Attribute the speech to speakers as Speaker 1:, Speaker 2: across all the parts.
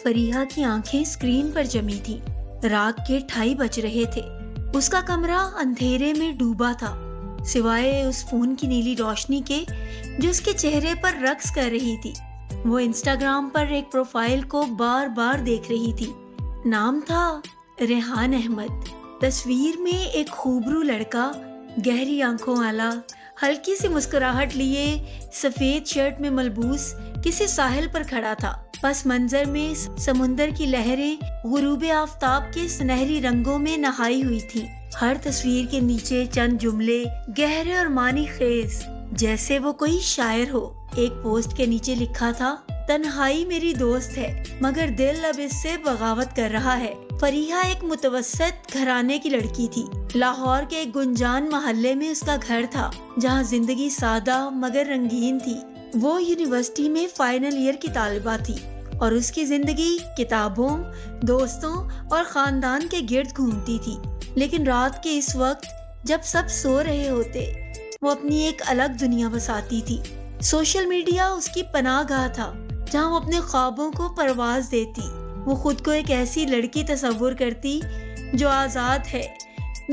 Speaker 1: فریحہ کی آنکھیں اسکرین پر جمی تھی۔ رات کے 2:30 بج رہے تھے۔ اس کا کمرہ اندھیرے میں ڈوبا تھا، سوائے اس فون کی نیلی روشنی کے جو اس کے چہرے پر رقص کر رہی تھی۔ وہ انسٹاگرام پر ایک پروفائل کو بار بار دیکھ رہی تھی۔ نام تھا ریحان احمد۔ تصویر میں ایک خوبرو لڑکا، گہری آنکھوں والا، ہلکی سی مسکراہٹ لیے، سفید شرٹ میں ملبوس، کسی ساحل پر کھڑا تھا۔ پس منظر میں سمندر کی لہریں غروب آفتاب کے سنہری رنگوں میں نہائی ہوئی تھی۔ ہر تصویر کے نیچے چند جملے گہرے اور معنی خیز، جیسے وہ کوئی شاعر ہو۔ ایک پوسٹ کے نیچے لکھا تھا، تنہائی میری دوست ہے مگر دل اب اس سے بغاوت کر رہا ہے۔ فریحہ ایک متوسط گھرانے کی لڑکی تھی۔ لاہور کے ایک گنجان محلے میں اس کا گھر تھا، جہاں زندگی سادہ مگر رنگین تھی۔ وہ یونیورسٹی میں فائنل ایئر کی طالبہ تھی اور اس کی زندگی کتابوں، دوستوں اور خاندان کے گرد گھومتی تھی۔ لیکن رات کے اس وقت جب سب سو رہے ہوتے، وہ اپنی ایک الگ دنیا بساتی تھی۔ سوشل میڈیا اس کی پناہ گاہ تھا، جہاں وہ اپنے خوابوں کو پرواز دیتی۔ وہ خود کو ایک ایسی لڑکی تصور کرتی جو آزاد ہے،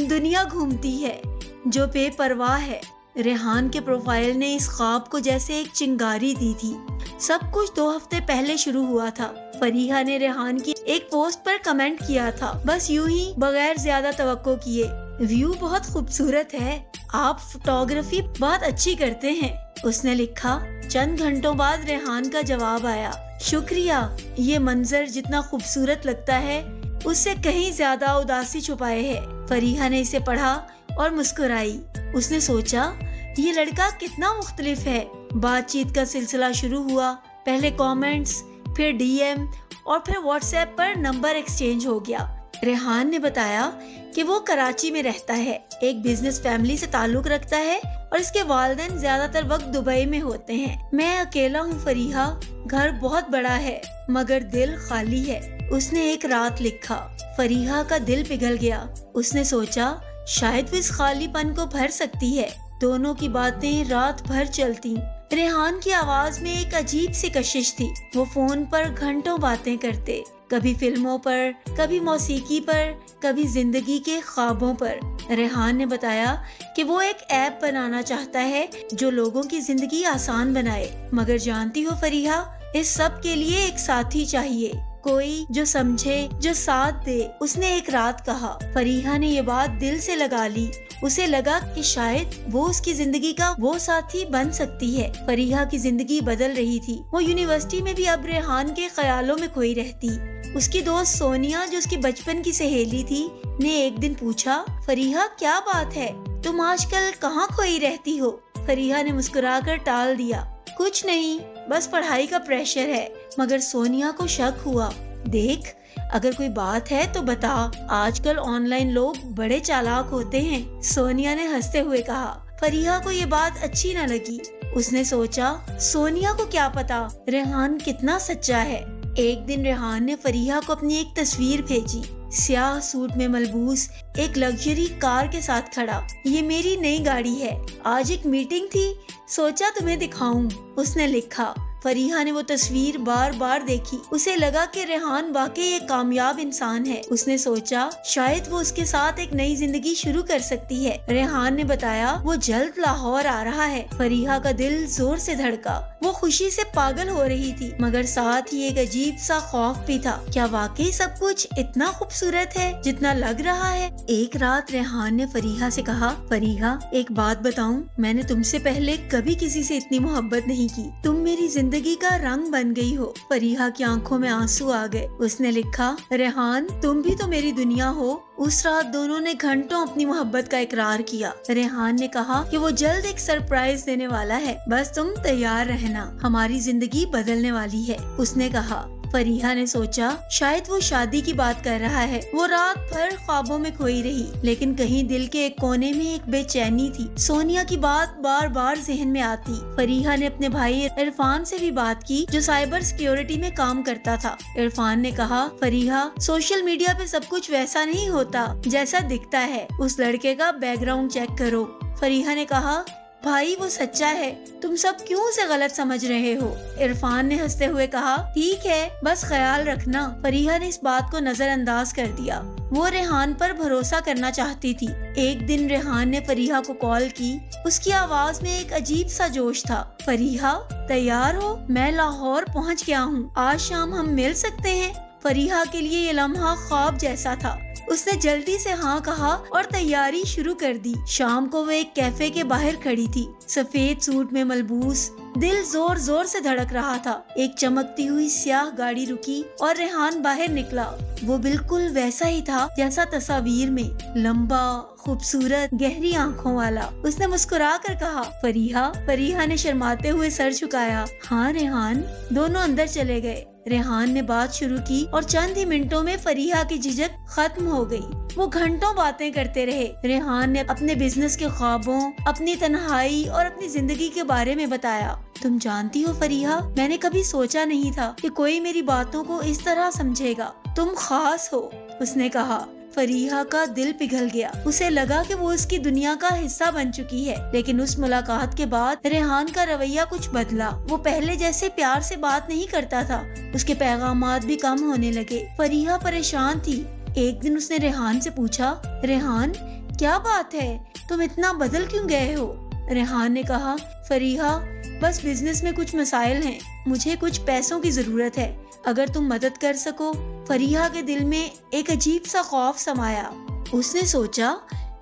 Speaker 1: دنیا گھومتی ہے، جو بے پرواہ ہے۔ ریحان کے پروفائل نے اس خواب کو جیسے ایک چنگاری دی تھی۔ سب کچھ 2 ہفتے پہلے شروع ہوا تھا۔ فریحہ نے ریحان کی ایک پوسٹ پر کمنٹ کیا تھا، بس یوں ہی، بغیر زیادہ توقع کیے، ویو بہت خوبصورت ہے، آپ فوٹوگرافی بہت اچھی کرتے ہیں۔ اس نے لکھا۔ چند گھنٹوں بعد ریحان کا جواب آیا، شکریہ، یہ منظر جتنا خوبصورت لگتا ہے اس سے کہیں زیادہ اداسی چھپائے ہے۔ فریحہ نے اسے پڑھا اور مسکرائی۔ اس نے سوچا، یہ لڑکا کتنا مختلف ہے۔ بات چیت کا سلسلہ شروع ہوا، پہلے کامنٹس، پھر ڈی ایم اور پھر واٹس ایپ پر نمبر ایکسچینج ہو گیا۔ ریحان نے بتایا کہ وہ کراچی میں رہتا ہے، ایک بزنس فیملی سے تعلق رکھتا ہے اور اس کے والدین زیادہ تر وقت دبئی میں ہوتے ہیں۔ میں اکیلا ہوں فریحہ، گھر بہت بڑا ہے مگر دل خالی ہے، اس نے ایک رات لکھا۔ فریحہ کا دل پگھل گیا۔ اس نے سوچا، شاید وہ اس خالی پن کو بھر سکتی ہے۔ دونوں کی باتیں رات بھر چلتی۔ ریحان کی آواز میں ایک عجیب سی کشش تھی۔ وہ فون پر گھنٹوں باتیں کرتے، کبھی فلموں پر، کبھی موسیقی پر، کبھی زندگی کے خوابوں پر۔ ریحان نے بتایا کہ وہ ایک ایپ بنانا چاہتا ہے جو لوگوں کی زندگی آسان بنائے، مگر جانتی ہو فریحہ، اس سب کے لیے ایک ساتھی چاہیے، کوئی جو سمجھے، جو ساتھ دے، اس نے ایک رات کہا۔ فریحہ نے یہ بات دل سے لگا لی۔ اسے لگا کہ شاید وہ اس کی زندگی کا وہ ساتھی بن سکتی ہے۔ فریحہ کی زندگی بدل رہی تھی۔ وہ یونیورسٹی میں بھی اب ریحان کے خیالوں میں کھوئی رہتی۔ اس کی دوست سونیا، جو اس کی بچپن کی سہیلی تھی، نے ایک دن پوچھا، فریحہ کیا بات ہے، تم آج کل کہاں کھوئی رہتی ہو؟ فریحہ نے مسکرا کر ٹال دیا، کچھ نہیں، بس پڑھائی کا پریشر ہے۔ مگر سونیا کو شک ہوا، دیکھ، اگر کوئی بات ہے تو بتا، آج کل آن لائن لوگ بڑے چالاک ہوتے ہیں۔ سونیا نے ہنستے ہوئے کہا۔ فریحہ کو یہ بات اچھی نہ لگی۔ اس نے سوچا، سونیا کو کیا پتا ریحان کتنا سچا ہے۔ ایک دن ریحان نے فریحہ کو اپنی ایک تصویر بھیجی، سیاہ سوٹ میں ملبوس، ایک لگژری کار کے ساتھ کھڑا۔ یہ میری نئی گاڑی ہے، آج ایک میٹنگ تھی، سوچا تمہیں دکھاؤں، اس نے لکھا۔ فریحہ نے وہ تصویر بار بار دیکھی۔ اسے لگا کہ ریحان واقعی ایک کامیاب انسان ہے۔ اس نے سوچا، شاید وہ اس کے ساتھ ایک نئی زندگی شروع کر سکتی ہے۔ ریحان نے بتایا، وہ جلد لاہور آ رہا ہے۔ فریحہ کا دل زور سے دھڑکا۔ وہ خوشی سے پاگل ہو رہی تھی، مگر ساتھ ہی ایک عجیب سا خوف بھی تھا۔ کیا واقعی سب کچھ اتنا خوبصورت ہے جتنا لگ رہا ہے؟ ایک رات ریحان نے فریحہ سے کہا، فریحہ، ایک بات بتاؤں، میں نے تم سے پہلے کبھی کسی سے اتنی محبت نہیں کی۔ تم میری زندگی کا رنگ بن گئی ہو۔ فریحہ کی آنکھوں میں آنسو آ گئے۔ اس نے لکھا، ریحان، تم بھی تو میری دنیا ہو۔ اس رات دونوں نے گھنٹوں اپنی محبت کا اقرار کیا۔ ریحان نے کہا کہ وہ جلد ایک سرپرائز دینے والا ہے، بس تم تیار رہنا، ہماری زندگی بدلنے والی ہے، اس نے کہا۔ فریحہ نے سوچا، شاید وہ شادی کی بات کر رہا ہے۔ وہ رات بھر خوابوں میں کھوئی رہی، لیکن کہیں دل کے ایک کونے میں ایک بے چینی تھی۔ سونیا کی بات بار بار ذہن میں آتی۔ فریحہ نے اپنے بھائی عرفان سے بھی بات کی، جو سائبر سیکیورٹی میں کام کرتا تھا۔ عرفان نے کہا، فریحہ، سوشل میڈیا پہ سب کچھ ویسا نہیں ہوتا جیسا دکھتا ہے، اس لڑکے کا بیک گراؤنڈ چیک کرو۔ فریحہ نے کہا، بھائی وہ سچا ہے، تم سب کیوں اسے غلط سمجھ رہے ہو؟ عرفان نے ہنستے ہوئے کہا، ٹھیک ہے، بس خیال رکھنا۔ فریحہ نے اس بات کو نظر انداز کر دیا۔ وہ ریحان پر بھروسہ کرنا چاہتی تھی۔ ایک دن ریحان نے فریحہ کو کال کی۔ اس کی آواز میں ایک عجیب سا جوش تھا۔ فریحہ، تیار ہو؟ میں لاہور پہنچ گیا ہوں، آج شام ہم مل سکتے ہیں؟ فریحہ کے لیے یہ لمحہ خواب جیسا تھا۔ اس نے جلدی سے ہاں کہا اور تیاری شروع کر دی۔ شام کو وہ ایک کیفے کے باہر کھڑی تھی، سفید سوٹ میں ملبوس۔ دل زور زور سے دھڑک رہا تھا۔ ایک چمکتی ہوئی سیاہ گاڑی رکی اور ریحان باہر نکلا۔ وہ بالکل ویسا ہی تھا جیسا تصاویر میں، لمبا، خوبصورت، گہری آنکھوں والا۔ اس نے مسکرا کر کہا، فریحہ۔ فریحہ نے شرماتے ہوئے سر جھکایا۔ ہاں ریحان۔ دونوں اندر چلے گئے۔ ریحان نے بات شروع کی اور چند ہی منٹوں میں فریحہ کی جھجک ختم ہو گئی۔ وہ گھنٹوں باتیں کرتے رہے۔ ریحان نے اپنے بزنس کے خوابوں، اپنی تنہائی اور اپنی زندگی کے بارے میں بتایا۔ تم جانتی ہو فریحہ، میں نے کبھی سوچا نہیں تھا کہ کوئی میری باتوں کو اس طرح سمجھے گا۔ تم خاص ہو، اس نے کہا۔ فریحہ کا دل پگھل گیا۔ اسے لگا کہ وہ اس کی دنیا کا حصہ بن چکی ہے، لیکن اس ملاقات کے بعد ریحان کا رویہ کچھ بدلا۔ وہ پہلے جیسے پیار سے بات نہیں کرتا تھا، اس کے پیغامات بھی کم ہونے لگے۔ فریحہ پریشان تھی۔ ایک دن اس نے ریحان سے پوچھا، ریحان کیا بات ہے، تم اتنا بدل کیوں گئے ہو؟ ریحان نے کہا، فریحہ بس بزنس میں کچھ مسائل ہیں، مجھے کچھ پیسوں کی ضرورت ہے، اگر تم مدد کر سکو۔ فریحہ کے دل میں ایک عجیب سا خوف سمایا۔ اس نے سوچا،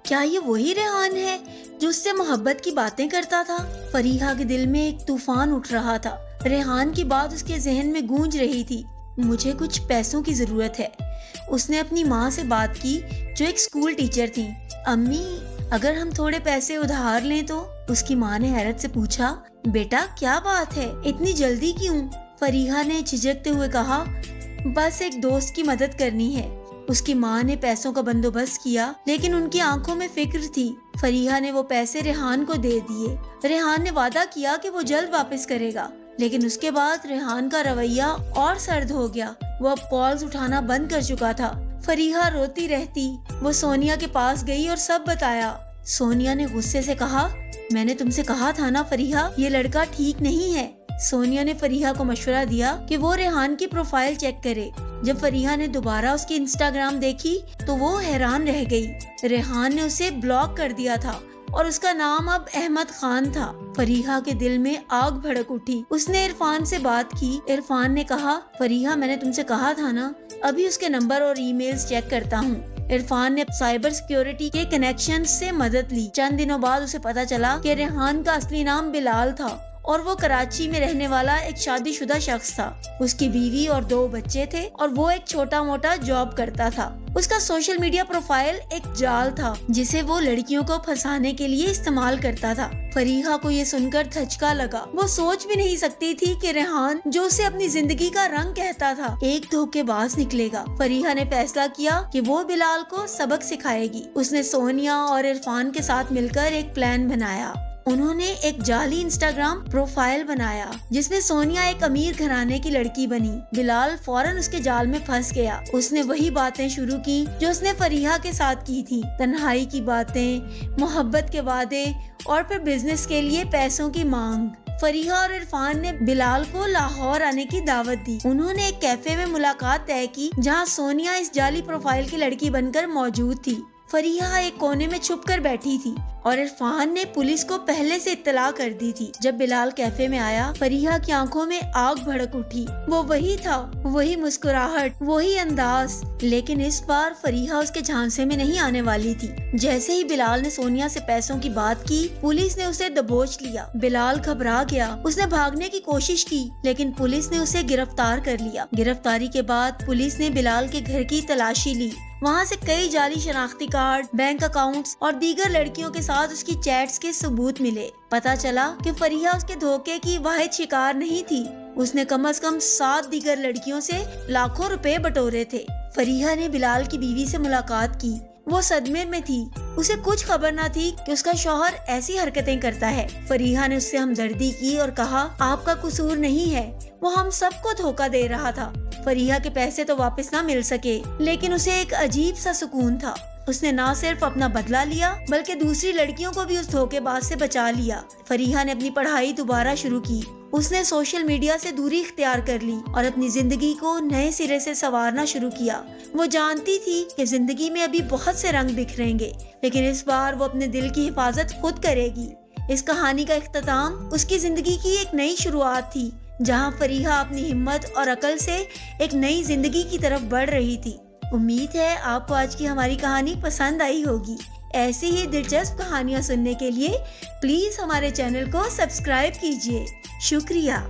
Speaker 1: کیا یہ وہی ریحان ہے جو اس سے محبت کی باتیں کرتا تھا؟ فریحہ کے دل میں ایک طوفان اٹھ رہا تھا۔ ریحان کی بات اس کے ذہن میں گونج رہی تھی، مجھے کچھ پیسوں کی ضرورت ہے۔ اس نے اپنی ماں سے بات کی جو ایک اسکول ٹیچر تھی۔ امی، اگر ہم تھوڑے پیسے ادھار لیں تو؟ اس کی ماں نے حیرت سے پوچھا، بیٹا کیا بات ہے، اتنی جلدی کیوں؟ فریحہ نے جھجکتے ہوئے کہا، بس ایک دوست کی مدد کرنی ہے۔ اس کی ماں نے پیسوں کا بندوبست کیا، لیکن ان کی آنکھوں میں فکر تھی۔ فریحہ نے وہ پیسے ریحان کو دے دیے۔ ریحان نے وعدہ کیا کہ وہ جلد واپس کرے گا، لیکن اس کے بعد ریحان کا رویہ اور سرد ہو گیا۔ وہ اب کالز اٹھانا بند کر چکا تھا۔ فریحہ روتی رہتی۔ وہ سونیا کے پاس گئی اور سب بتایا۔ سونیا نے غصے سے کہا، میں نے تم سے کہا تھا نا فریحہ، یہ لڑکا ٹھیک نہیں ہے۔ سونیا نے فریحہ کو مشورہ دیا کہ وہ ریحان کی پروفائل چیک کرے۔ جب فریحہ نے دوبارہ اس کی انسٹاگرام دیکھی تو وہ حیران رہ گئی۔ ریحان نے اسے بلاک کر دیا تھا اور اس کا نام اب احمد خان تھا۔ فریحہ کے دل میں آگ بھڑک اٹھی۔ اس نے عرفان سے بات کی۔ عرفان نے کہا، فریحہ میں نے تم سے کہا تھا نا، ابھی اس کے نمبر اور ای میلز چیک کرتا ہوں۔ عرفان نے سائبر سیکیورٹی کے کنیکشن سے مدد لی۔ چند دنوں بعد اسے پتا چلا کہ ریحان کا اصلی نام بلال تھا اور وہ کراچی میں رہنے والا ایک شادی شدہ شخص تھا۔ اس کی بیوی اور 2 بچے تھے اور وہ ایک چھوٹا موٹا جاب کرتا تھا۔ اس کا سوشل میڈیا پروفائل ایک جال تھا جسے وہ لڑکیوں کو پھنسانے کے لیے استعمال کرتا تھا۔ فریحہ کو یہ سن کر دھچکا لگا۔ وہ سوچ بھی نہیں سکتی تھی کہ ریحان، جو اسے اپنی زندگی کا رنگ کہتا تھا، ایک دھوکے باز نکلے گا۔ فریحہ نے فیصلہ کیا کہ وہ بلال کو سبق سکھائے گی۔ اس نے سونیا اور عرفان کے ساتھ مل کر ایک پلان بنایا۔ انہوں نے ایک جعلی انسٹاگرام پروفائل بنایا جس میں سونیا ایک امیر گھرانے کی لڑکی بنی۔ بلال فوراً اس کے جال میں پھنس گیا۔ اس نے وہی باتیں شروع کی جو اس نے فریحہ کے ساتھ کی تھی، تنہائی کی باتیں، محبت کے وعدے اور پھر بزنس کے لیے پیسوں کی مانگ۔ فریحہ اور عرفان نے بلال کو لاہور آنے کی دعوت دی۔ انہوں نے ایک کیفے میں ملاقات طے کی جہاں سونیا اس جعلی پروفائل کی لڑکی بن کر موجود تھی۔ فریحہ ایک کونے میں چھپ کر بیٹھی تھی اور عرفان نے پولیس کو پہلے سے اطلاع کر دی تھی۔ جب بلال کیفے میں آیا، فریحہ کی آنکھوں میں آگ بھڑک اٹھی۔ وہ وہی تھا، وہی مسکراہٹ، وہی انداز، لیکن اس بار فریحہ اس کے جھانسے میں نہیں آنے والی تھی۔ جیسے ہی بلال نے سونیا سے پیسوں کی بات کی، پولیس نے اسے دبوچ لیا۔ بلال گھبرا گیا۔ اس نے بھاگنے کی کوشش کی، لیکن پولیس نے اسے گرفتار کر لیا۔ گرفتاری کے بعد پولیس نے بلال کے گھر کی تلاشی لی۔ وہاں سے کئی جعلی شناختی کارڈ، بینک اکاؤنٹس اور دیگر لڑکیوں کے ساتھ اس کی چیٹس کے ثبوت ملے۔ پتا چلا کہ فریحہ اس کے دھوکے کی واحد شکار نہیں تھی۔ اس نے کم از کم 7 دیگر لڑکیوں سے لاکھوں روپے بٹورے تھے۔ فریحہ نے بلال کی بیوی سے ملاقات کی۔ وہ صدمے میں تھی۔ اسے کچھ خبر نہ تھی کہ اس کا شوہر ایسی حرکتیں کرتا ہے۔ فریحہ نے اس سے ہمدردی کی اور کہا، آپ کا قصور نہیں ہے، وہ ہم سب کو دھوکہ دے رہا تھا۔ فریحہ کے پیسے تو واپس نہ مل سکے، لیکن اسے ایک عجیب سا سکون تھا۔ اس نے نہ صرف اپنا بدلہ لیا بلکہ دوسری لڑکیوں کو بھی اس دھوکے باز سے بچا لیا۔ فریحہ نے اپنی پڑھائی دوبارہ شروع کی۔ اس نے سوشل میڈیا سے دوری اختیار کر لی اور اپنی زندگی کو نئے سرے سے سنوارنا شروع کیا۔ وہ جانتی تھی کہ زندگی میں ابھی بہت سے رنگ بکھریں گے، لیکن اس بار وہ اپنے دل کی حفاظت خود کرے گی۔ اس کہانی کا اختتام اس کی زندگی کی ایک نئی شروعات تھی، جہاں فریحہ اپنی ہمت اور عقل سے ایک نئی زندگی کی طرف بڑھ رہی تھی۔ امید ہے آپ کو آج کی ہماری کہانی پسند آئی ہوگی۔ ایسی ہی دلچسپ کہانیاں سننے کے لیے پلیز ہمارے چینل کو سبسکرائب کیجیے۔ شکریہ۔